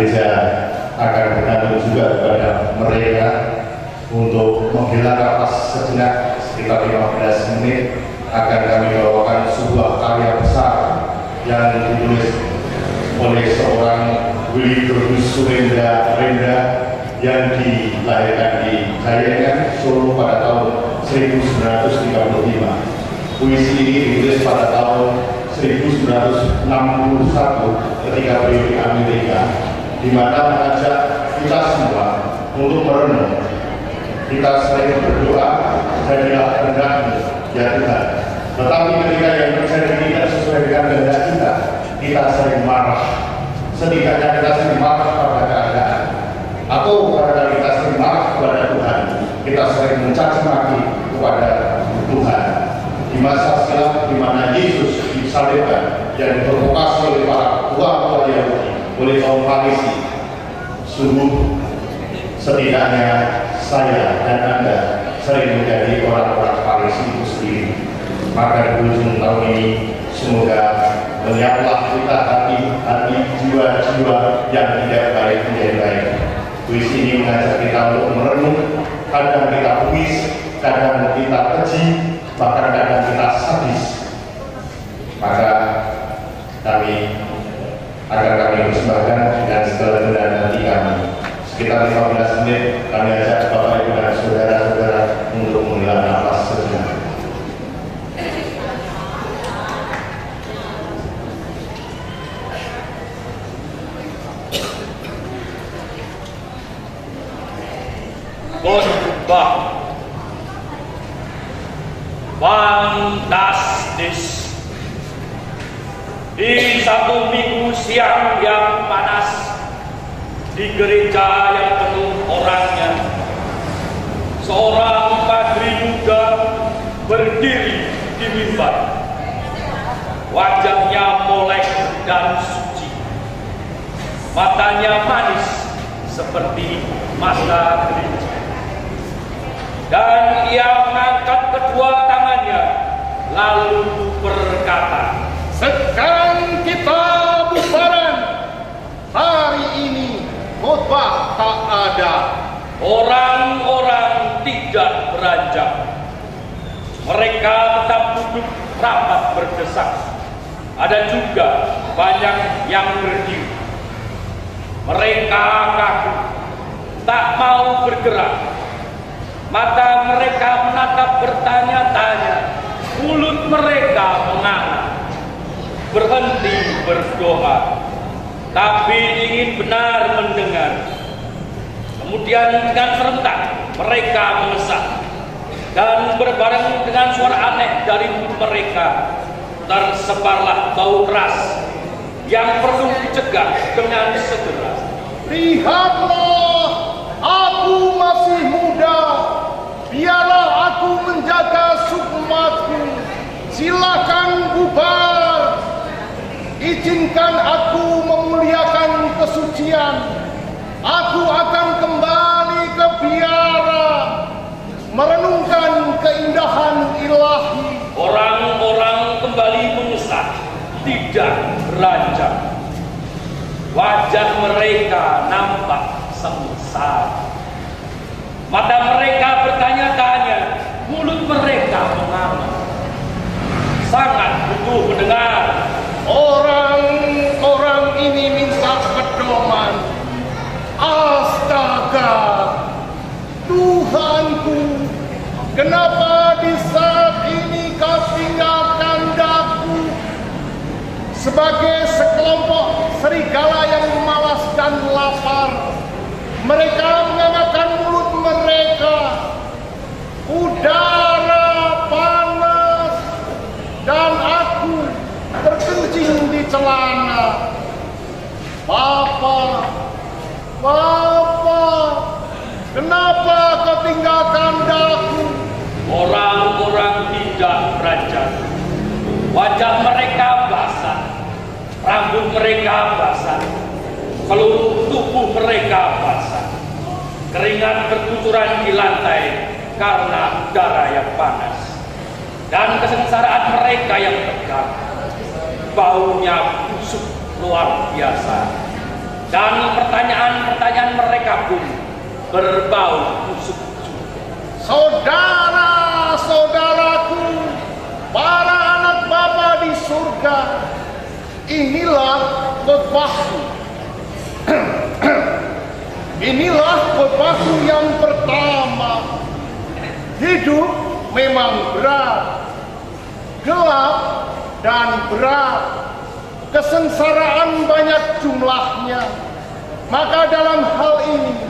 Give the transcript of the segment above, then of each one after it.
gereja akan bergantung juga kepada mereka untuk menghela nafas sejenak sekitar 15 menit akan kami bawakan sebuah karya besar yang ditulis oleh seorang Willy Georgius Surendra yang dilahirkan di Jayangan, Solo pada tahun 1935. Puisi ini ditulis pada tahun 1961 ketika beliau di Amerika, di mana mengajak kita semua untuk merenung. Kita sering berdoa, jadilah kehendak-Mu ya Tuhan. Tetapi ketika yang terjadi tidak sesuai dengan kehendak kita sering marah. Setidaknya kita sering marah pada keadaan, atau karena kita sering marah kepada Tuhan, kita sering mencaci maki kepada Tuhan. Di masa silam di mana Yesus disalibkan dan diprovokasi oleh para tua-tua Yahudi, oleh kaum Farisi, sungguh setidaknya saya dan Anda sering menjadi orang-orang Farisi itu sendiri. Maka di ujung tahun ini semoga menyiaplah kita hati-hati, jiwa-jiwa yang tidak baik menjadi baik. Puisi ini mengajak kita untuk merenung. Kadang kita puis, kadang kita keji, bahkan kadang kita sadis. Maka kami persembahkan dengan segala kerendahan hati kami. Sekitar 15 menit kami ajak Bapak Ibu dan saudara-saudara untuk menghela nafas sejenak. Khotbah fantastis. Di satu minggu siang yang panas, di gereja yang penuh orangnya, seorang padri muda berdiri di mimbar. Wajahnya molek dan suci, matanya manis seperti mata gereja. Dan ia mengangkat kedua tangannya, lalu berkata, "Sekarang kita bubaran. Hari ini khotbah tak ada." Orang-orang tidak beranjak. Mereka tetap duduk rapat berdesak. Ada juga banyak yang berdiri. Mereka kaku, tak mau bergerak. Mata mereka menatap bertanya-tanya, mulut mereka menganga. Berhenti berdoa, tapi ingin benar mendengar. Kemudian dengan serentak mereka mengesak, dan berbareng dengan suara aneh dari mulut mereka tersebarlah bau keras yang perlu dicegah dengan segera. "Lihatlah, aku masih muda. Biarlah aku menjaga sukmaku. Silakan bubar. Izinkan aku memuliakan kesucian. Aku akan kembali ke biara, merenungkan keindahan ilahi." Orang-orang kembali mengesak, tidak beranjak. Wajah mereka nampak sengsara. Mata mereka bertanya-tanya, mulut mereka menganga. Sangat butuh mendengar. Orang-orang ini minta pedoman. Astaga, Tuhanku, kenapa di saat ini kau tinggalkan daku? Sebagai sekelompok serigala yang malas dan lapar, mereka mengangkat mulut mereka. Udara panas dan aku terkencing di celana. Papa, kenapa kau tinggalkan daku? Orang-orang tidak beranjak. Wajah mereka basah, rambut mereka basah, seluruh tubuh mereka basah. Keringat berkucuran di lantai karena udara yang panas. Dan kesengsaraan mereka yang tegang, baunya busuk luar biasa. Dan pertanyaan-pertanyaan mereka pun berbau busuk juga. Saudara-saudaraku, para anak Bapa di surga, inilah khotbahku. Inilah khotbahku yang pertama. Hidup memang berat, gelap dan berat. Kesengsaraan banyak jumlahnya. Maka dalam hal ini,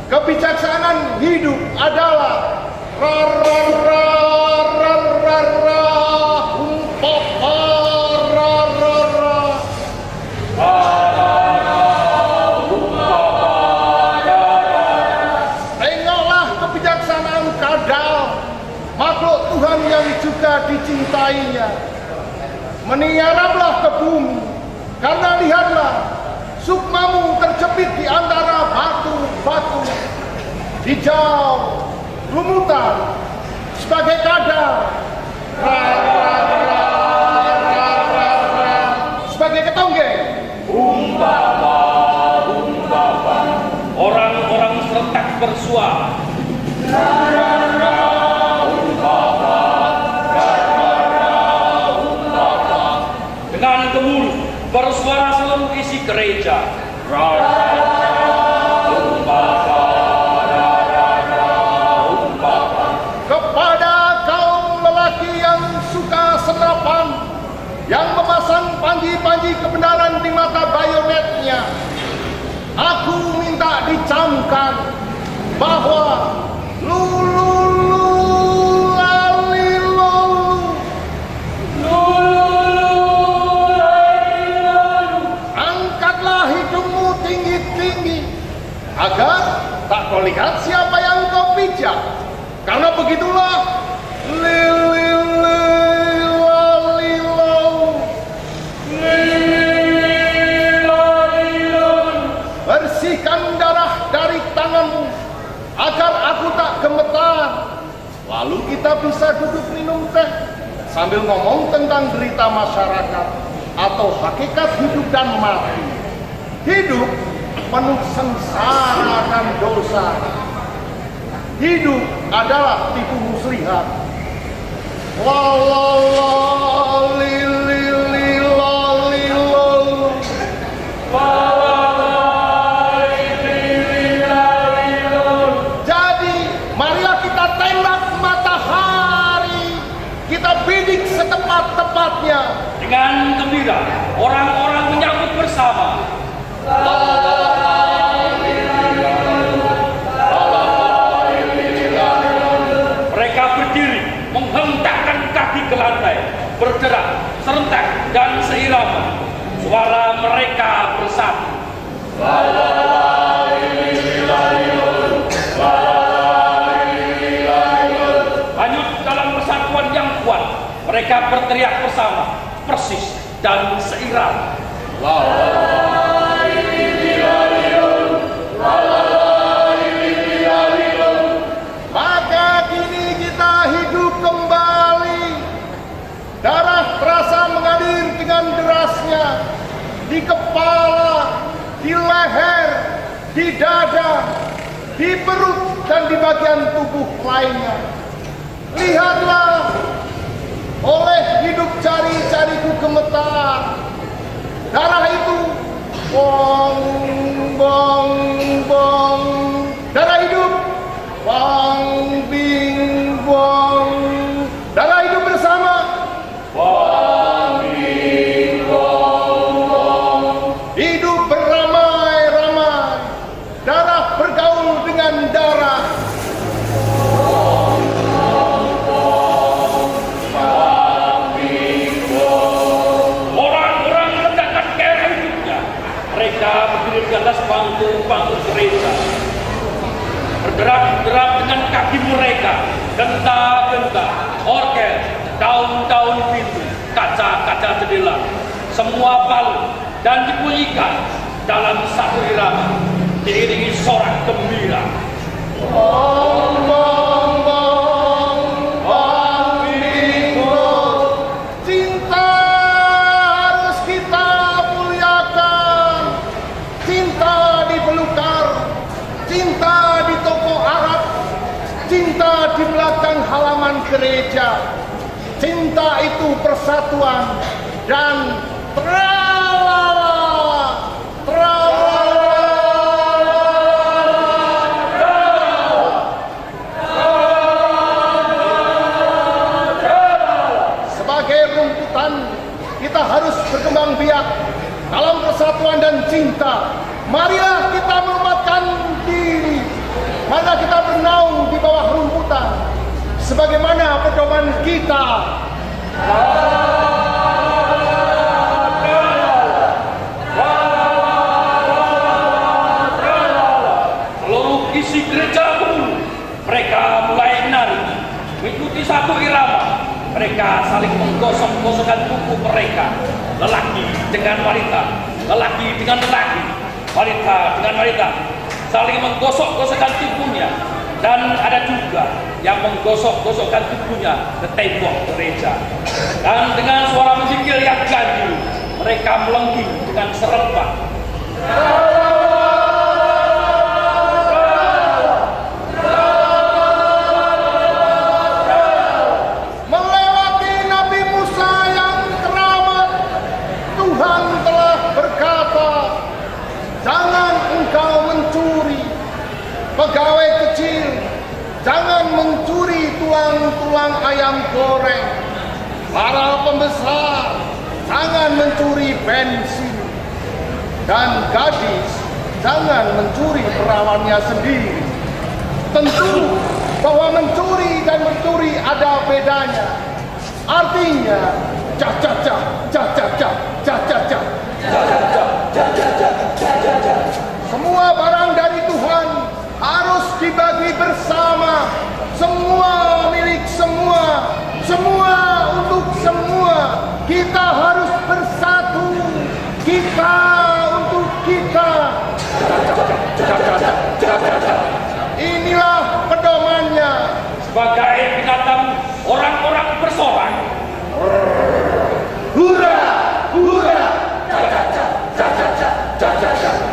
kebijaksanaan hidup adalah tengoklah kebijaksanaan kadal, makhluk Tuhan yang juga dicintainya. Meniaraplah ke bumi, karena lihatlah, sukmamu terjepit di antara batu-batu. Hijau, lumutan, sebagai kadal, sebagai ketonggeng. Umpama, orang-orang serentak bersuara. Dengan gemuruh bersuara seluruh isi gereja. Kepada kaum lelaki yang suka senapan, yang memasang panji-panji kebenaran di mata bayonetnya, aku minta dicamkan bahwa angkatlah hidungmu tinggi-tinggi agar tak kau lihat siapa yang kau pijak, karena begitulah bersihkan darah dari tanganmu agar aku tak gemetar. Lalu kita bisa duduk minum teh sambil ngomong tentang derita masyarakat atau hakikat hidup dan mati. Hidup penuh sengsara dan dosa. Hidup adalah tipu muslihat. La la la li li li la li la la. Jadi marilah kita tembak matahari, kita bidik setepat-tepatnya. Dengan gembira, orang-orang menyambut bersama. Mereka berdiri, menghentakkan kaki ke lantai, bergerak serentak dan seirama. Suara mereka bersatu. Hanyut dalam persatuan yang kuat, mereka berteriak bersama, persis dan seirama. Maka kini kita hidup kembali. Darah terasa mengalir dengan derasnya di kepala, di leher, di dada, di perut, dan di bagian tubuh lainnya. Lihatlah, oleh hidup jari-jariku gemetar. Darah itu bong bong bong. Darah hidup bong bing bong. Darah hidup bersama bong bing bong bong. Hidup beramai-ramai. Darah bergaul dengan darah. Mereka berdiri di atas panggung gereja, bergerak-gerak dengan kaki mereka, genta-genta, orgel, daun-daun pintu, kaca-kaca jendela, semua balut dan dibunyikan dalam satu irama, diiringi sorak gembira. Bong bong bong bong bing bong. Cinta harus kita muliakan. Cinta gereja. Cinta itu persatuan dan tralala, sebagai rumputan, kita harus berkembang biak dalam persatuan dan cinta. Marilah kita melupakan diri, marilah kita bernaung di bawah rumputan, sebagaimana pedoman kita. Seluruh isi gereja pun mereka mulai menari, mengikuti satu irama. Mereka saling menggosok-gosokkan kuku mereka, lelaki dengan wanita, lelaki dengan lelaki, wanita dengan wanita, saling menggosok-gosokkan tubuhnya. Dan ada juga yang menggosok-gosokkan tubuhnya ke tembok gereja. Dan dengan suara menggigil yang ganjil, mereka melengging dengan serempak. Melewati Nabi Musa yang keramat, Tuhan telah berkata, jangan engkau mencuri. Pegawai kecil, jangan mencuri tulang-tulang ayam goreng. Para pembesar, jangan mencuri bensin. Dan gadis, jangan mencuri perawannya sendiri. Tentu bahwa mencuri dan mencuri ada bedanya. Artinya, semua barang dari Tuhan harus dibagi bersama, semua milik semua, semua untuk semua. Kita harus bersatu, kita untuk kita. Inilah pedomannya. Sebagai binatang orang-orang bersorak, Hura, hura.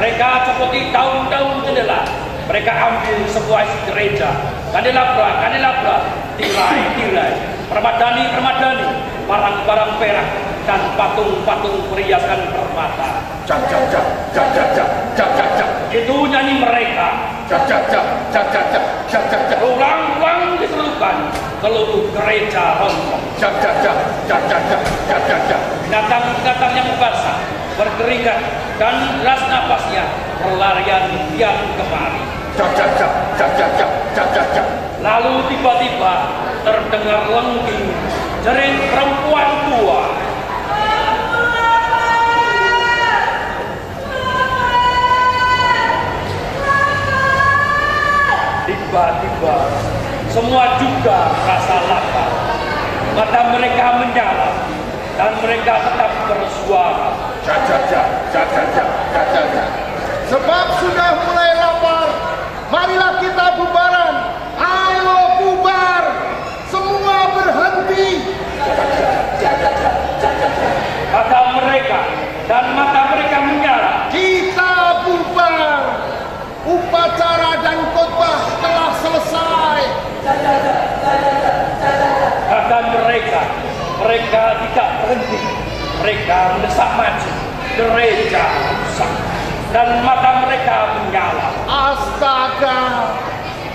mereka seperti daun-daun jendela. Mereka ambil sebuah isi gereja, kandelabra, tirai, permadani, barang-barang perak, dan patung-patung perhiasan permata. Itu nyanyi mereka. Ulang-ulang diserukan seluruh gereja rontok. Binatang-binatang yang basah, berkeringat, dan deras napasnya berlarian kian kemari. Lalu tiba-tiba terdengar lengging jerit perempuan tua. Tiba-tiba semua juga rasa lapar. Mata mereka menyala dan mereka tetap bersuara. Sebab sudah mulai lapar, marilah kita bubaran. Ayo bubar, semua berhenti. Kata mereka dan mata mereka menyala. Kita bubar. Upacara dan khotbah telah selesai. Kata mereka tidak berhenti. Mereka mendesak maju. Gereja rusak dan mata mereka menyala. Astaga,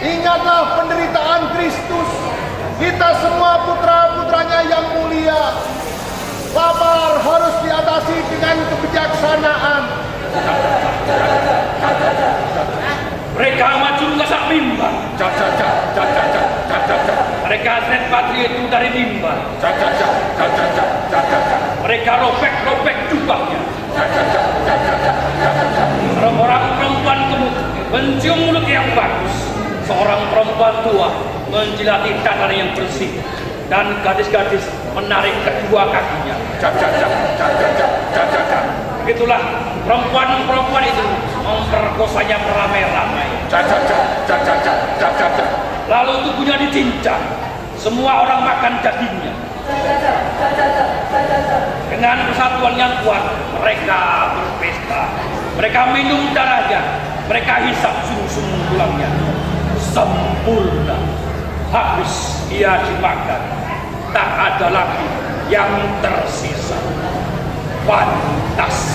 ingatlah penderitaan Kristus. Kita semua putra-putranya yang mulia. Lapar harus diatasi dengan kebijaksanaan. Mereka maju ke mimbar. Mereka lempar itu dari mimbar. Mereka robek jubahnya. Orang perempuan gemuk mencium mulut yang bagus. Seorang perempuan tua menjilati tangan yang bersih. Dan gadis-gadis menarik kedua kakinya. Begitulah perempuan-perempuan itu memperkosanya beramai-ramai. Lalu tubuhnya dicincang. Semua orang makan dagingnya. Dengan persatuan yang kuat, mereka berpesta. Mereka minum darahnya. Mereka hisap sum-sum tulangnya. Sempurna. Habis. dia dimakan, tak ada lagi yang tersisa. Fantastis.